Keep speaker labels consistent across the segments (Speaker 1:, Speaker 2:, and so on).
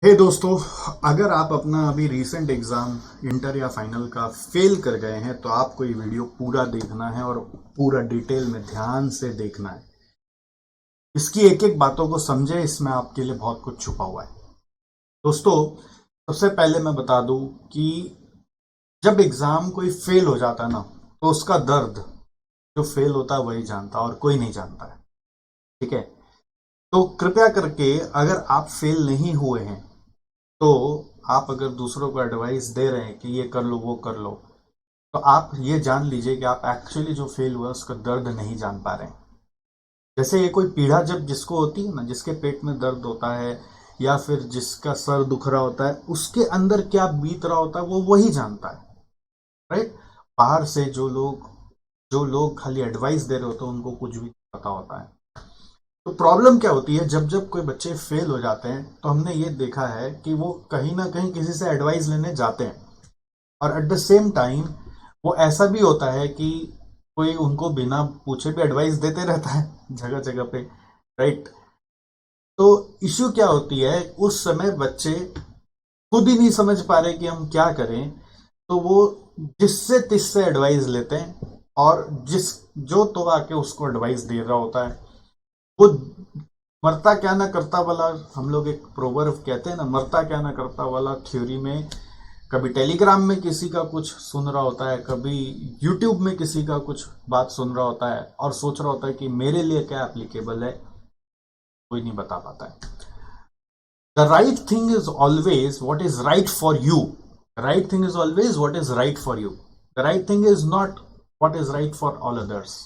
Speaker 1: दोस्तों, अगर आप अपना अभी रीसेंट एग्जाम इंटर या फाइनल का फेल कर गए हैं तो आपको ये वीडियो पूरा देखना है और पूरा डिटेल में ध्यान से देखना है। इसकी एक एक बातों को समझे, इसमें आपके लिए बहुत कुछ छुपा हुआ है। दोस्तों, सबसे पहले मैं बता दूं कि जब एग्जाम कोई फेल हो जाता है ना, तो उसका दर्द जो फेल होता है वही जानता है और कोई नहीं जानता है। ठीक है, तो कृपया करके अगर आप फेल नहीं हुए हैं तो आप अगर दूसरों को एडवाइस दे रहे हैं कि ये कर लो वो कर लो, तो आप ये जान लीजिए कि आप एक्चुअली जो फेल हुआ उसका दर्द नहीं जान पा रहे हैं। जैसे ये कोई पीड़ा जब जिसको होती है ना, जिसके पेट में दर्द होता है या फिर जिसका सर दुख रहा होता है, उसके अंदर क्या बीत रहा होता है वो वही जानता है। राइट। बाहर से जो लोग खाली एडवाइस दे रहे होते हैं उनको कुछ भी पता होता है। तो प्रॉब्लम क्या होती है, जब जब कोई बच्चे फेल हो जाते हैं तो हमने ये देखा है कि वो कहीं ना कहीं किसी से एडवाइस लेने जाते हैं, और एट द सेम टाइम वो ऐसा भी होता है कि कोई उनको बिना पूछे भी एडवाइस देते रहता है जगह जगह पे। राइट। तो इश्यू क्या होती है, उस समय बच्चे खुद ही नहीं समझ पा रहे कि हम क्या करें, तो वो जिससे तिससे एडवाइस लेते हैं, और जो तो आके उसको एडवाइस दे रहा होता है वो मरता क्या ना करता वाला, हम लोग एक प्रोवर्ब कहते हैं ना, मरता क्या ना करता वाला थ्योरी में कभी टेलीग्राम में किसी का कुछ सुन रहा होता है, कभी यूट्यूब में किसी का कुछ बात सुन रहा होता है और सोच रहा होता है कि मेरे लिए क्या एप्लीकेबल है, कोई नहीं बता पाता है। The right thing is always what is right for you. Right thing is always what is right for you. The right thing is not what is right for all others.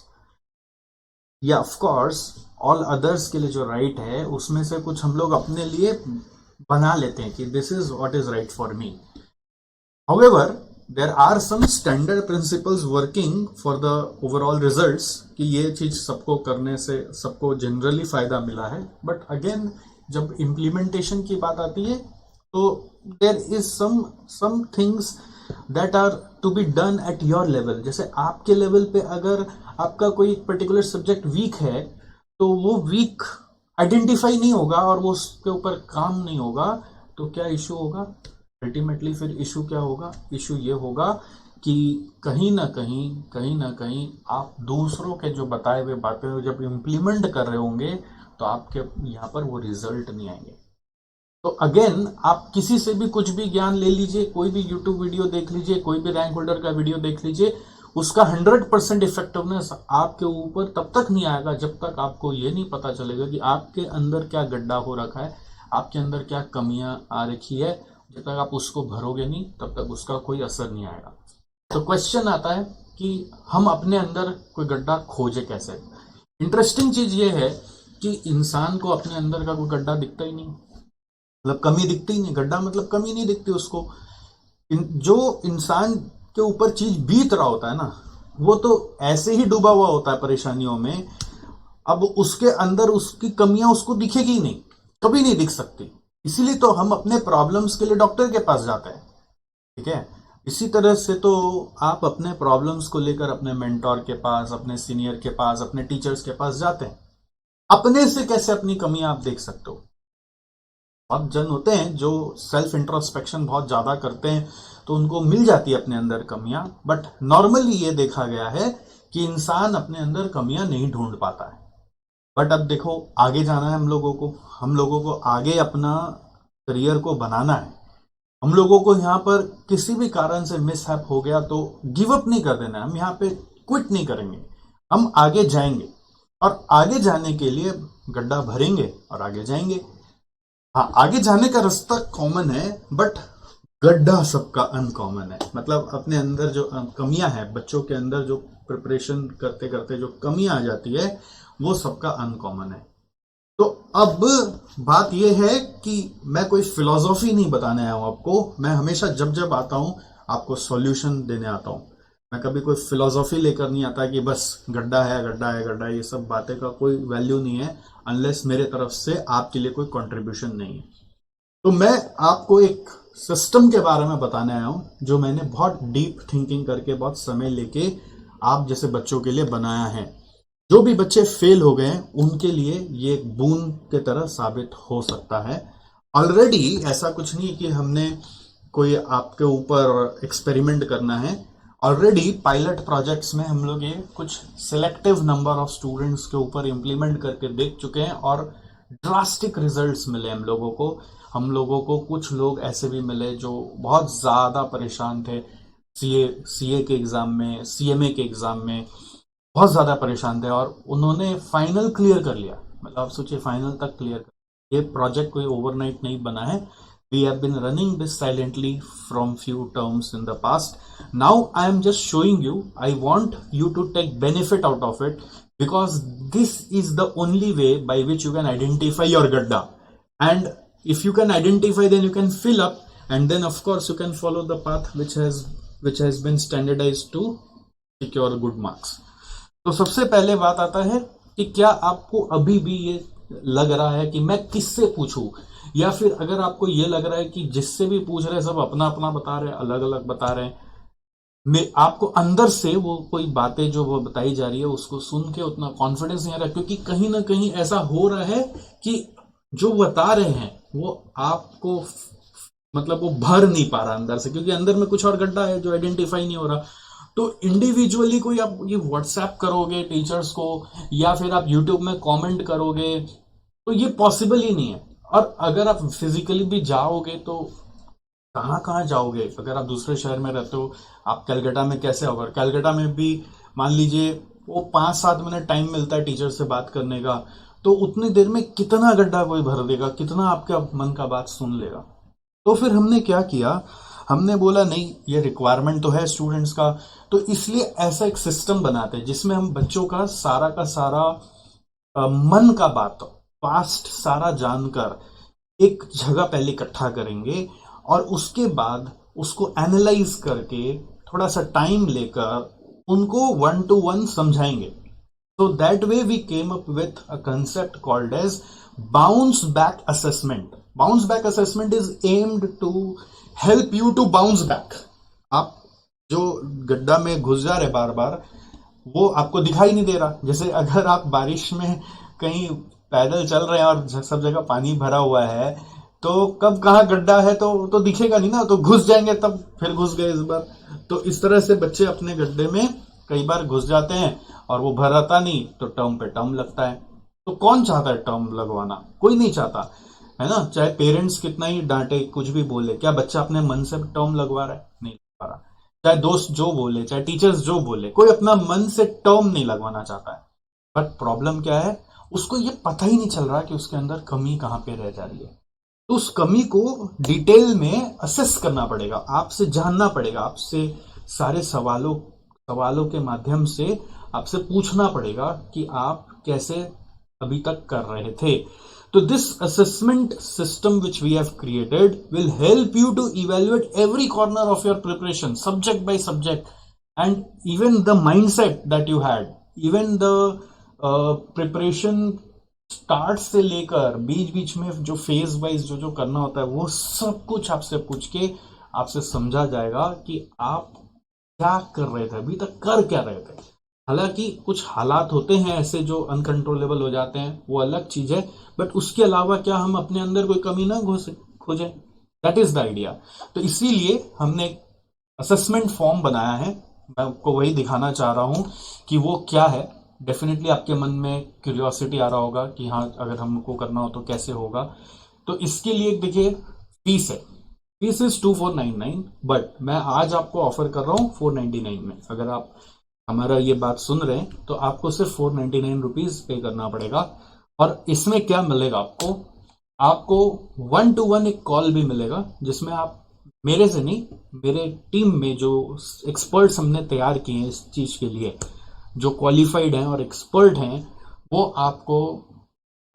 Speaker 1: या of course all others के लिए जो right है उसमें से कुछ हम लोग अपने लिए बना लेते हैं कि this is what is right for me. However, there are some standard principles working for the overall results कि ये चीज सबको करने से सबको जनरली फायदा मिला है, बट अगेन जब इम्प्लीमेंटेशन की बात आती है तो there is some things that are to be done at your level. जैसे आपके लेवल पे अगर आपका कोई पर्टिकुलर सब्जेक्ट वीक है तो वो वीक आइडेंटिफाई नहीं होगा और वो उसके ऊपर काम नहीं होगा, तो क्या इश्यू होगा अल्टीमेटली? फिर इशू क्या होगा? इशू ये होगा कि कहीं ना कहीं आप दूसरों के जो बताए हुए बातें जब इम्प्लीमेंट कर रहे होंगे तो आपके यहाँ पर वो रिजल्ट नहीं आएंगे। तो अगेन आप किसी से भी कुछ भी ज्ञान ले लीजिए, कोई भी यूट्यूब वीडियो देख लीजिए, कोई भी रैंक होल्डर का वीडियो देख लीजिए, उसका 100% इफेक्टिवनेस आपके ऊपर तब तक नहीं आएगा जब तक आपको ये नहीं पता चलेगा कि आपके अंदर क्या गड्ढा हो रखा है, आपके अंदर क्या कमियां आ रखी है। जब तक आप उसको भरोगे नहीं तब तक उसका कोई असर नहीं आएगा। तो क्वेश्चन आता है कि हम अपने अंदर कोई गड्ढा खोजे कैसे। इंटरेस्टिंग चीज ये है कि इंसान को अपने अंदर का कोई गड्ढा दिखता ही नहीं, मतलब कमी दिखती ही नहीं। गड्ढा मतलब कमी नहीं दिखती उसको। जो इंसान के ऊपर चीज बीत रहा होता है ना, वो तो ऐसे ही डूबा हुआ होता है परेशानियों में। अब उसके अंदर उसकी कमियां उसको दिखेगी ही नहीं, कभी नहीं दिख सकती। इसीलिए तो हम अपने प्रॉब्लम्स के लिए डॉक्टर के पास जाते हैं। ठीक है, इसी तरह से तो आप अपने प्रॉब्लम्स को लेकर अपने मेंटोर के पास, अपने सीनियर के पास, अपने टीचर्स के पास जाते हैं। अपने से कैसे अपनी कमियां आप देख सकते हो? अब जन होते हैं जो सेल्फ इंट्रोस्पेक्शन बहुत ज्यादा करते हैं तो उनको मिल जाती है अपने अंदर कमियां, बट नॉर्मली ये देखा गया है कि इंसान अपने अंदर कमियां नहीं ढूंढ पाता है। बट अब देखो, आगे जाना है हम लोगों को आगे अपना करियर को बनाना है। हम लोगों को यहाँ पर किसी भी कारण से मिसहैप हो गया तो गिव अप नहीं कर देना है। हम यहाँ पे क्विट नहीं करेंगे, हम आगे जाएंगे, और आगे जाने के लिए गड्ढा भरेंगे और आगे जाएंगे। हाँ, आगे जाने का रास्ता कॉमन है, बट गड्ढा सबका अनकॉमन है। मतलब अपने अंदर जो कमियां हैं, बच्चों के अंदर जो प्रिपरेशन करते करते जो कमियां आ जाती है वो सबका अनकॉमन है। तो अब बात यह है कि मैं कोई फिलॉसफी नहीं बताने आया हूं आपको। मैं हमेशा जब जब आता हूं आपको सॉल्यूशन देने आता हूं। मैं कभी कोई फिलॉसफी लेकर नहीं आता कि बस गड्ढा है गड्ढा है गड्ढा है। ये सब बातें का कोई वैल्यू नहीं है अनलेस मेरे तरफ से आपके लिए कोई कंट्रीब्यूशन नहीं है। तो मैं आपको एक सिस्टम के बारे में बताने आया हूं जो मैंने बहुत डीप थिंकिंग करके बहुत समय लेके आप जैसे बच्चों के लिए बनाया है। जो भी बच्चे फेल हो गए उनके लिए ये एक बूंद की तरह साबित हो सकता है। ऑलरेडी ऐसा कुछ नहीं कि हमने कोई आपके ऊपर एक्सपेरिमेंट करना है। ऑलरेडी पायलट प्रोजेक्ट्स में हम लोग ये कुछ सिलेक्टिव नंबर ऑफ स्टूडेंट्स के ऊपर इम्प्लीमेंट करके देख चुके हैं और ड्रास्टिक रिजल्ट्स मिले हम लोगों को कुछ लोग ऐसे भी मिले जो बहुत ज़्यादा परेशान थे सीए के एग्ज़ाम में, सीएमए के एग्ज़ाम में बहुत ज़्यादा परेशान थे और उन्होंने फाइनल क्लियर कर लिया। मतलब आप सोचिए, फाइनल तक क्लियर कर। ये प्रोजेक्ट कोई ओवरनाइट नहीं बना है। We have been running this silently from few terms in the past. Now I am just showing you. I want you to take benefit out of it because this is the only way by which you can identify your gadda. And if you can identify, then you can fill up, and then of course you can follow the path which has been standardized to secure good marks. तो सबसे पहले बात आता है कि क्या आपको अभी भी ये लग रहा है कि मैं किससे पूछूं, या फिर अगर आपको ये लग रहा है कि जिससे भी पूछ रहे हैं सब अपना अपना बता रहे हैं, अलग अलग बता रहे हैं, मैं आपको अंदर से वो कोई बातें जो वो बताई जा रही है उसको सुन के उतना कॉन्फिडेंस नहीं आ रहा, क्योंकि कहीं ना कहीं ऐसा हो रहा है कि जो बता रहे हैं वो आपको मतलब वो भर नहीं पा रहा अंदर से, क्योंकि अंदर में कुछ और गड्ढा है जो आइडेंटिफाई नहीं हो रहा। तो इंडिविजुअली कोई आप ये व्हाट्सएप करोगे टीचर्स को या फिर आप यूट्यूब में कमेंट करोगे तो ये पॉसिबल ही नहीं है। और अगर आप फिजिकली भी जाओगे तो कहाँ कहाँ जाओगे? अगर आप दूसरे शहर में रहते हो, आप कलकत्ता में कैसे होगा? कलकत्ता में भी मान लीजिए वो 5-7 मिनट टाइम मिलता है टीचर से बात करने का, तो उतनी देर में कितना गड्ढा कोई भर देगा, कितना आपका मन का बात सुन लेगा। तो फिर हमने क्या किया, हमने बोला नहीं, ये रिक्वायरमेंट तो है स्टूडेंट्स का, तो इसलिए ऐसा एक सिस्टम बनाते हैं जिसमें हम बच्चों का सारा मन का बात पास्ट सारा जानकर एक जगह पहले इकट्ठा करेंगे और उसके बाद उसको एनालाइज करके थोड़ा सा टाइम लेकर उनको 1-to-1 समझाएंगे। So that way we came up with a concept called as bounce back assessment. Bounce back assessment is aimed to help you to bounce back. आप जो गड्ढा में घुस जा रहे बार बार, वो आपको दिखाई नहीं दे रहा। जैसे अगर आप बारिश में कहीं पैदल चल रहे हैं और सब जगह पानी भरा हुआ है, तो कब कहाँ गड्ढा है तो दिखेगा नहीं ना, तो घुस जाएंगे, तब फिर घुस गए इस बार। तो इस तरह से बच्चे अपने गड्ढे में कई बार घुस जाते हैं और वो भराता नहीं तो टर्म पे टर्म लगता है। तो कौन चाहता है टर्म लगवाना? कोई नहीं चाहता, है ना। चाहे पेरेंट्स कितना ही डांटे, कुछ भी बोले, क्या बच्चा अपने मन से टर्म लगवा रहा है? नहीं लगवा रहा। चाहे दोस्त जो बोले, चाहे टीचर्स जो बोले, कोई अपना मन से टर्म नहीं लगवाना चाहता है। बट प्रॉब्लम क्या है, उसको ये पता ही नहीं चल रहा कि उसके अंदर कमी कहाँ पे रह जा रही है। तो उस कमी को डिटेल में असेस करना पड़ेगा, आपसे जानना पड़ेगा, आपसे सारे सवालों के माध्यम से आपसे पूछना पड़ेगा कि आप कैसे अभी तक कर रहे थे। तो this assessment system which we have created will help you to evaluate every corner of your preparation, subject by subject, and even the mindset that you had, even the preparation start से लेकर बीच बीच में जो phase wise जो करना होता है, वो सब कुछ आपसे पूछ के आपसे समझा जाएगा कि आप क्या कर रहे थे, अभी तक कर क्या रहे थे। हालांकि कुछ हालात होते हैं ऐसे जो अनकंट्रोलेबल हो जाते हैं, वो अलग चीज है, बट उसके अलावा क्या हम अपने अंदर कोई कमी ना खोजें? That is the idea. तो इसीलिए हमने असेसमेंट फॉर्म बनाया है। मैं आपको वही दिखाना चाह रहा हूं कि वो क्या है। डेफिनेटली आपके मन में क्यूरियोसिटी आ रहा होगा कि हाँ, अगर हमको करना हो तो कैसे होगा। तो इसके लिए देखिए, फीस है, फीस इज 2499, बट मैं आज आपको ऑफर कर रहा हूँ 499 में। अगर आप हमारा ये बात सुन रहे हैं तो आपको सिर्फ 499 रुपीज पे करना पड़ेगा। और इसमें क्या मिलेगा आपको 1-to-1 एक कॉल भी मिलेगा, जिसमें आप मेरे से नहीं, मेरे टीम में जो एक्सपर्ट्स हमने तैयार किए हैं इस चीज के लिए, जो क्वालिफाइड हैं और एक्सपर्ट हैं, वो आपको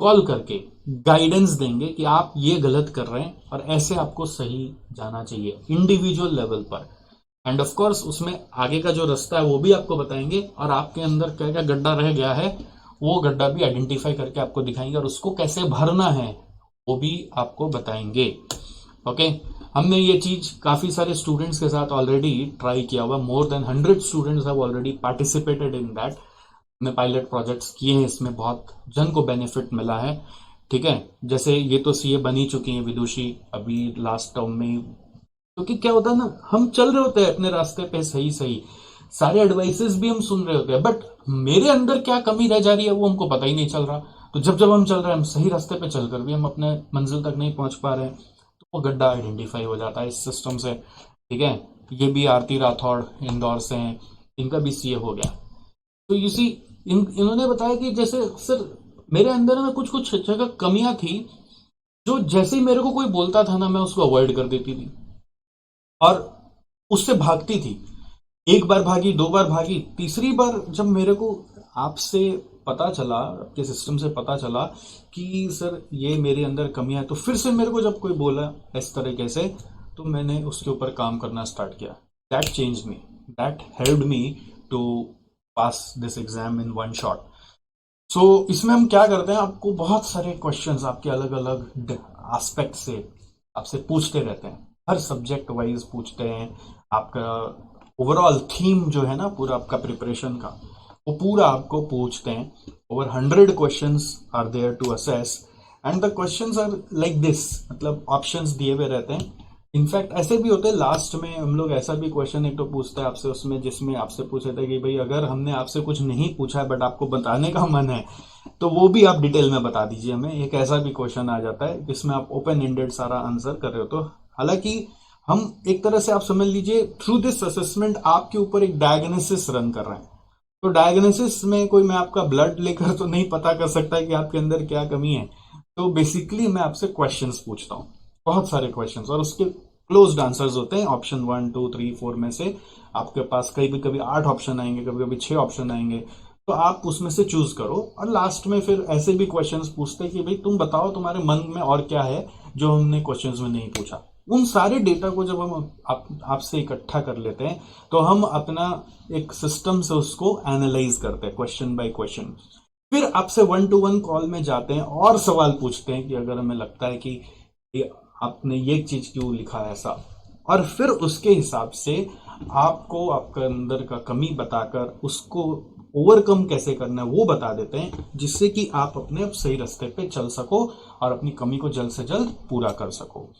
Speaker 1: कॉल करके गाइडेंस देंगे कि आप ये गलत कर रहे हैं और ऐसे आपको सही जाना चाहिए इंडिविजुअल लेवल पर। एंड ऑफ कोर्स उसमें आगे का जो रास्ता है वो भी आपको बताएंगे, और आपके अंदर क्या क्या गड्ढा रह गया है वो गड्ढा भी आइडेंटिफाई करके आपको दिखाएंगे, और उसको कैसे भरना है वो भी आपको बताएंगे। ओके, हमने ये चीज काफी सारे स्टूडेंट्स के साथ ऑलरेडी ट्राई किया हुआ। More than 100 students have already participated in that. हमने पायलट प्रोजेक्ट्स किए हैं, इसमें बहुत जन को बेनिफिट मिला है। ठीक है, जैसे ये तो सीए बन ही चुकी हैं विदुषी अभी लास्ट टर्म में। क्योंकि क्या होता है ना, हम चल रहे होते हैं अपने रास्ते पे सही सही, सारे एडवाइसेस भी हम सुन रहे होते हैं, बट मेरे अंदर क्या कमी रह जा रही है वो हमको पता ही नहीं चल रहा। तो जब जब हम चल रहे हैं, हम सही रास्ते पे चलकर भी हम अपने मंजिल तक नहीं पहुंच पा रहे हैं, तो वो गड्ढा आइडेंटिफाई हो जाता है इस सिस्टम से। ठीक है, ये भी आरती राठौड़ इंदौर से हैं, इनका भी सीए हो गया। तो इसी इन्होंने बताया कि जैसे सर मेरे अंदर में कुछ कुछ जगह कमियां थी, जो जैसे ही मेरे को कोई बोलता था ना, मैं उसको अवॉइड कर देती थी और उससे भागती थी। एक बार भागी, दो बार भागी, तीसरी बार जब मेरे को आपसे पता चला, आपके सिस्टम से पता चला कि सर ये मेरे अंदर कमियां है, तो फिर से मेरे को जब कोई बोला इस तरीके से, तो मैंने उसके ऊपर काम करना स्टार्ट किया। That change me, that helped me to pass this exam in one shot. So इसमें हम क्या करते हैं, आपको बहुत सारे क्वेश्चंस आपके अलग अलग एस्पेक्ट से आपसे पूछते रहते हैं, हर सब्जेक्ट वाइज पूछते हैं। आपका ओवरऑल थीम जो है ना पूरा आपका प्रिपरेशन का, वो पूरा आपको पूछते हैं। Over 100 questions are there to assess, and the questions are like this, मतलब ऑप्शंस दिए हुए रहते हैं। इनफैक्ट ऐसे भी होते हैं, लास्ट में हम लोग ऐसा भी क्वेश्चन एक तो पूछता है आपसे उसमें, जिसमें आपसे पूछे थे कि भाई अगर हमने आपसे कुछ नहीं पूछा है बट आपको बताने का मन है, तो वो भी आप डिटेल में बता दीजिए हमें। एक ऐसा भी क्वेश्चन आ जाता है जिसमें आप ओपन एंडेड सारा आंसर कर रहे हो। तो हालांकि हम एक तरह से आप समझ लीजिए थ्रू दिस असेसमेंट आपके ऊपर एक डायग्नोसिस रन कर रहे हैं। तो डायग्नोसिस में कोई मैं आपका ब्लड लेकर तो नहीं पता कर सकता कि आपके अंदर क्या कमी है। तो बेसिकली मैं आपसे क्वेश्चंस पूछता हूँ, बहुत सारे क्वेश्चंस, और उसके क्लोज्ड आंसर्स होते हैं। ऑप्शन 1 2 3 4 में से आपके पास कभी कभी 8 ऑप्शन आएंगे, कभी कभी 6 ऑप्शन आएंगे, तो आप उसमें से चूज करो। और लास्ट में फिर ऐसे भी क्वेश्चंस पूछते हैं कि भाई तुम बताओ तुम्हारे मन में और क्या है जो हमने क्वेश्चंस में नहीं पूछा। उन सारे डेटा को जब हम आपसे इकट्ठा कर लेते हैं, तो हम अपना एक सिस्टम से उसको एनालाइज करते हैं क्वेश्चन बाय क्वेश्चन। फिर आपसे 1 to 1 कॉल में जाते हैं और सवाल पूछते हैं कि अगर हमें लगता है कि ये आपने ये चीज क्यों लिखा है ऐसा, और फिर उसके हिसाब से आपको आपके अंदर का कमी बताकर उसको ओवरकम कैसे करना है वो बता देते हैं, जिससे कि आप अपने सही रास्ते पे चल सको और अपनी कमी को जल्द से जल्द पूरा कर सको।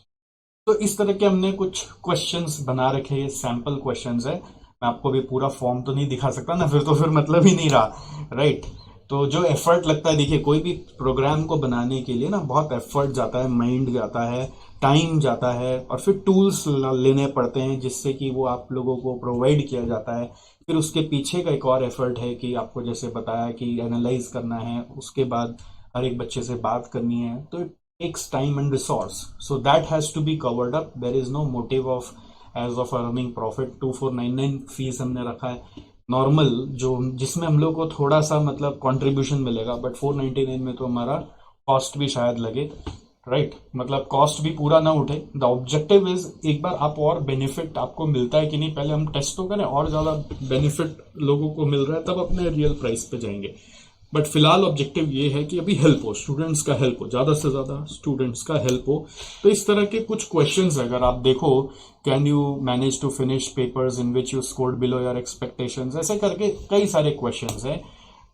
Speaker 1: तो इस तरह के हमने कुछ क्वेश्चंस बना रखे, ये सैंपल क्वेश्चंस है। मैं आपको भी पूरा फॉर्म तो नहीं दिखा सकता ना, फिर तो फिर मतलब ही नहीं रहा, राइट। तो जो एफर्ट लगता है, देखिए कोई भी प्रोग्राम को बनाने के लिए ना बहुत एफर्ट जाता है, माइंड जाता है, टाइम जाता है, और फिर टूल्स लेने पड़ते हैं जिससे कि वो आप लोगों को प्रोवाइड किया जाता है। फिर उसके पीछे का एक और एफर्ट है कि आपको जैसे बताया कि एनालाइज करना है, उसके बाद हर एक बच्चे से बात करनी है, तो it takes time and resource, so that has to be covered up. There is no motive of as of earning profit. 2499 fees हमने रखा है नॉर्मल, जो जिसमें हम लोग को थोड़ा सा मतलब कंट्रीब्यूशन मिलेगा, बट 499 में तो हमारा कॉस्ट भी शायद लगे, राइट। मतलब कॉस्ट भी पूरा ना उठे। द ऑब्जेक्टिव इज एक बार आप और बेनिफिट आपको मिलता है कि नहीं, पहले हम टेस्ट तो करें और ज्यादा बेनिफिट लोगों को मिल रहा है तब अपने रियल प्राइस पे जाएंगे। बट फिलहाल ऑब्जेक्टिव ये है कि अभी हेल्प हो, स्टूडेंट्स का हेल्प हो, ज्यादा से ज्यादा स्टूडेंट्स का हेल्प हो। तो इस तरह के कुछ क्वेश्चंस अगर आप देखो, can you manage to finish papers in which you scored below your expectations, ऐसे करके कई सारे क्वेश्चंस हैं।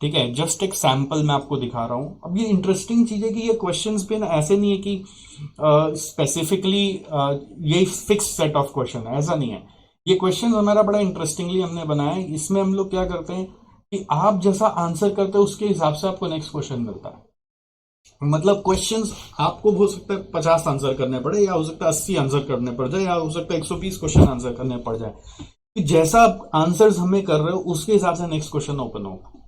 Speaker 1: ठीक है, जस्ट एक सैंपल मैं आपको दिखा रहा हूं। अब ये इंटरेस्टिंग चीज है कि ये क्वेश्चंस पे ना ऐसे नहीं है कि स्पेसिफिकली ये फिक्स सेट ऑफ क्वेश्चन है, ऐसा नहीं है। ये क्वेश्चन हमारा बड़ा इंटरेस्टिंगली हमने बनाया है। इसमें हम लोग क्या करते हैं कि आप जैसा आंसर करते हो उसके हिसाब से आपको नेक्स्ट क्वेश्चन मिलता है। मतलब क्वेश्चंस आपको हो सकता है 50 आंसर करने पड़े, या हो सकता है 80 आंसर करने पड़ जाए, या हो सकता है 120 क्वेश्चन आंसर करने पड़ जाए। कि जैसा आप आंसर्स हमें कर रहे हो उसके हिसाब से नेक्स्ट क्वेश्चन ओपन होगा।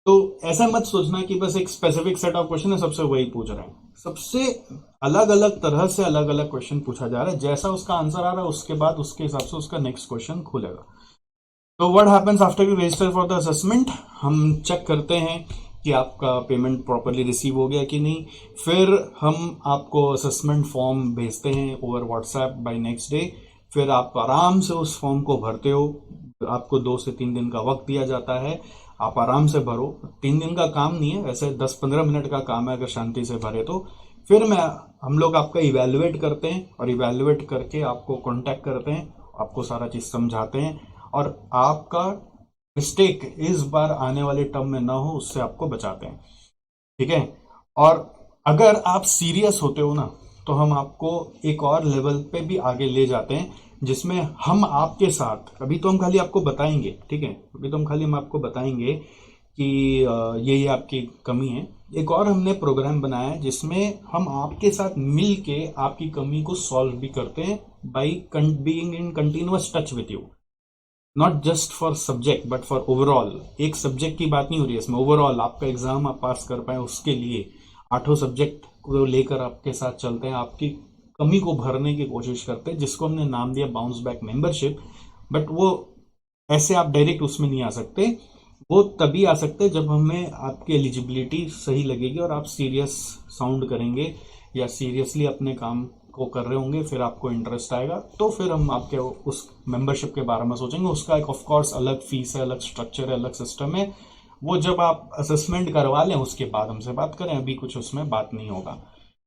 Speaker 1: तो ऐसा मत सोचना कि बस एक स्पेसिफिक सेट ऑफ क्वेश्चन है, सबसे वही पूछ रहे हैं। सबसे अलग अलग तरह से अलग अलग क्वेश्चन पूछा जा रहा है, जैसा उसका आंसर आ रहा है उसके बाद उसके हिसाब से उसका नेक्स्ट क्वेश्चन खुलेगा। तो what happens after you register for the assessment, हम चेक करते हैं कि आपका पेमेंट प्रॉपरली रिसीव हो गया कि नहीं। फिर हम आपको असेसमेंट फॉर्म भेजते हैं over WhatsApp by next day. फिर आप आराम से उस फॉर्म को भरते हो, आपको 2 से 3 दिन का वक्त दिया जाता है, आप आराम से भरो। 3 दिन का काम नहीं है, वैसे 10-15 मिनट का काम है अगर शांति से भरे तो। फिर हम लोग आपका इवेलुएट करते हैं, और इवेलुएट करके आपको कांटेक्ट करते हैं, आपको सारा चीज समझाते हैं, और आपका मिस्टेक इस बार आने वाले टर्म में ना हो उससे आपको बचाते हैं। ठीक है, और अगर आप सीरियस होते हो ना, तो हम आपको एक और लेवल पे भी आगे ले जाते हैं, जिसमें हम आपके साथ, अभी तो हम खाली आपको बताएंगे, ठीक है, अभी तो हम आपको बताएंगे कि ये आपकी कमी है। एक और हमने प्रोग्राम बनाया है जिसमें हम आपके साथ मिल के आपकी कमी को सॉल्व भी करते हैं, by being in continuous touch with you, not just for subject but for overall. एक सब्जेक्ट की बात नहीं हो रही है इसमें, ओवरऑल आपका एग्जाम आप पास कर पाए उसके लिए आठों सब्जेक्ट को लेकर आपके साथ चलते हैं, आपकी कमी को भरने की कोशिश करते हैं, जिसको हमने नाम दिया बाउंस बैक मेंबरशिप। बट वो ऐसे आप डायरेक्ट उसमें नहीं आ सकते, वो तभी आ सकते हैं जब हमें आपकी एलिजिबिलिटी सही लगेगी और आप सीरियस साउंड करेंगे या सीरियसली अपने काम को कर रहे होंगे, फिर आपको इंटरेस्ट आएगा, तो फिर हम आपके उस मेंबरशिप के बारे में सोचेंगे। उसका एक ऑफ कोर्स अलग फीस है, अलग स्ट्रक्चर है, अलग सिस्टम है। वो जब आप असेसमेंट करवा लें उसके बाद हमसे बात करें, अभी कुछ उसमें बात नहीं होगा,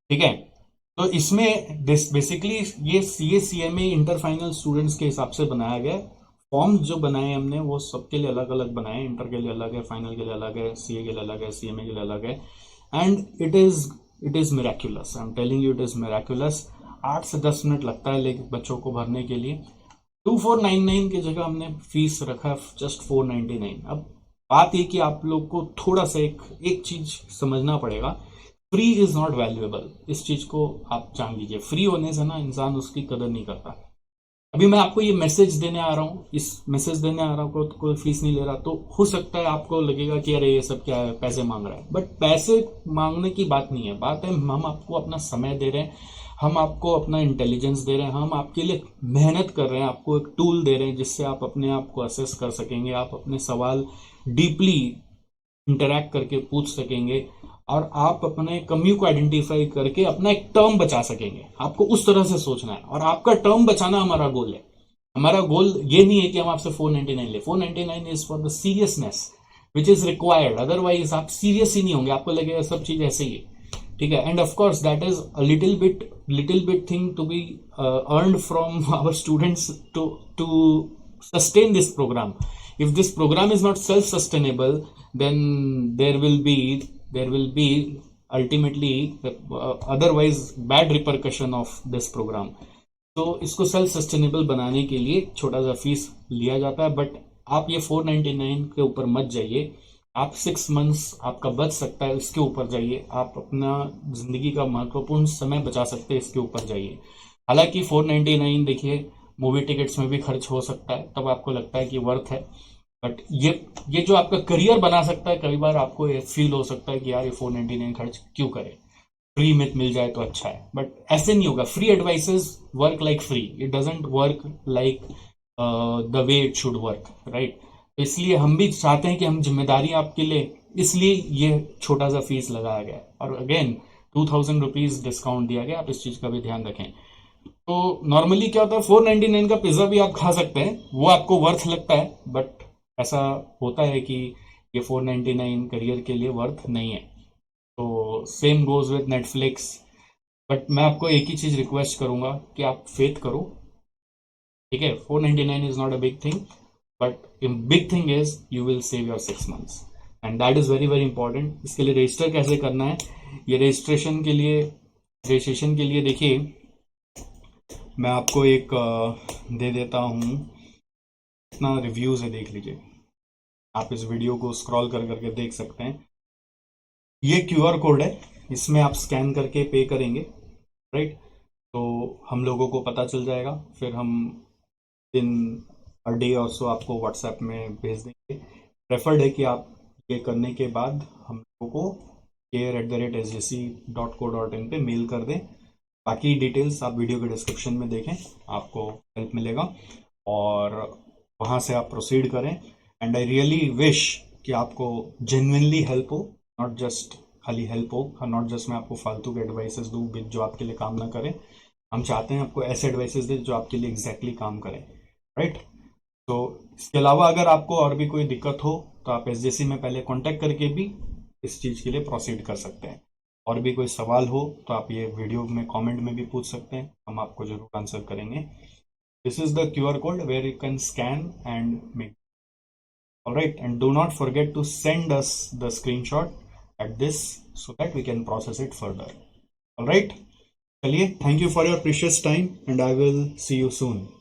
Speaker 1: ठीक है। तो इसमें बेसिकली ये CA CMA inter final students के हिसाब से बनाया गया है। फॉर्म जो बनाए हमने वो सबके लिए अलग अलग बनाए, इंटर के लिए अलग है, फाइनल के लिए अलग है, CA के लिए अलग है, CMA के लिए अलग है। And it is miraculous, I am telling you, it is miraculous. 8 से 10 मिनट लगता है लेकिन बच्चों को भरने के लिए। 2499 की जगह हमने फीस रखा जस्ट 499। अब बात ये कि आप लोग को थोड़ा सा एक चीज समझना पड़ेगा, फ्री इज नॉट वैल्यूएबल। इस चीज को आप जान लीजिए, फ्री होने से ना इंसान उसकी कदर नहीं करता। अभी मैं आपको ये मैसेज देने आ रहा हूँ, इस मैसेज देने आ रहा हूँ, कोई फीस नहीं ले रहा, तो हो सकता है आपको लगेगा कि अरे ये सब क्या है, पैसे मांग रहा है। बट पैसे मांगने की बात नहीं है, बात है हम आपको अपना समय दे रहे हैं, हम आपको अपना इंटेलिजेंस दे रहे हैं, हम आपके लिए मेहनत कर रहे हैं, आपको एक टूल दे रहे हैं जिससे आप अपने आप को असेस कर सकेंगे, आप अपने सवाल डीपली इंटरैक्ट करके पूछ सकेंगे, और आप अपने कमी को आइडेंटिफाई करके अपना एक टर्म बचा सकेंगे। आपको उस तरह से सोचना है, और आपका टर्म बचाना हमारा गोल है। हमारा गोल ये नहीं है कि हम आपसे 499 ले। 499 is for the seriousness which is required, otherwise आप सीरियस ही नहीं होंगे, आपको लगेगा सब चीज ऐसे ही है, ठीक है। And of course that is a little bit thing to be earned from our students to sustain this program. If this program is not self sustainable, then there will be ultimately otherwise bad repercussion of this program. तो इसको self sustainable बनाने के लिए छोटा सा fees लिया जाता है, बट आप ये 499 के ऊपर मत जाइए। आप 6 मंथ्स आपका बच सकता है, इसके ऊपर जाइए। आप अपना जिंदगी का महत्वपूर्ण समय बचा सकते हैं, इसके ऊपर जाइए। हालांकि 499 देखिए मूवी टिकट्स में भी खर्च हो सकता है, तब आपको लगता है कि वर्थ है। बट ये जो आपका करियर बना सकता है, कई बार आपको ये फील हो सकता है कि यार ये 499 खर्च क्यों करे, फ्री में मिल जाए तो अच्छा है। बट ऐसे नहीं होगा। Free advices work like free, it doesn't work like the way it should work, right. इसलिए हम भी चाहते हैं कि हम जिम्मेदारी आपके लिए, इसलिए ये छोटा सा फीस लगाया गया है। और अगेन 2000 रुपीज डिस्काउंट दिया गया, आप इस चीज का भी ध्यान रखें। तो नॉर्मली क्या होता है, 499 का पिज्जा भी आप खा सकते हैं, वो आपको वर्थ लगता है, बट ऐसा होता है कि ये 499 करियर के लिए वर्थ नहीं है। तो same goes with Netflix. But मैं आपको एक ही चीज रिक्वेस्ट करूंगा कि आप फेथ करो, ठीक है। 499 is not a big thing, but big thing is you will save your 6 months, and that is very very important. इसके लिए रजिस्टर कैसे करना है, ये रजिस्ट्रेशन के लिए देखिए, मैं आपको एक दे देता हूँ, इतना रिव्यूज है, देख लीजिए। आप इस वीडियो को स्क्रॉल कर करके देख सकते हैं। ये QR कोड है, इसमें आप स्कैन करके पे करेंगे, राइट। तो हम लोगों को पता चल जाएगा, फिर हम इन अ डे और सो आपको व्हाट्सएप में भेज देंगे। प्रेफर्ड है कि आप ये करने के बाद हम लोगों को care@sgc.co.in पे मेल कर दें। बाकी डिटेल्स आप वीडियो के डिस्क्रिप्शन में देखें, आपको हेल्प मिलेगा, और वहाँ से आप प्रोसीड करें। एंड आई रियली विश कि आपको जेन्युइनली हेल्प हो, नॉट जस्ट खाली हेल्प हो, नॉट जस्ट मैं आपको फालतू के एडवाइसेस दूँ जो आपके लिए काम ना करें। हम चाहते हैं आपको ऐसे एडवाइसेस दें जो आपके लिए एग्जैक्टली काम करें, राइट। तो इसके अलावा अगर आपको और भी कोई दिक्कत हो तो आप SJC में पहले कांटेक्ट करके भी इस चीज़ के लिए प्रोसीड कर सकते हैं। और भी कोई सवाल हो तो आप ये वीडियो में कमेंट में भी पूछ सकते हैं, हम आपको जरूर आंसर करेंगे। This is the QR code where you can scan and make, alright. And do not forget to send us the screenshot at this so that we can process it further. All right, चलिए, thank you for your precious time and I will see you soon.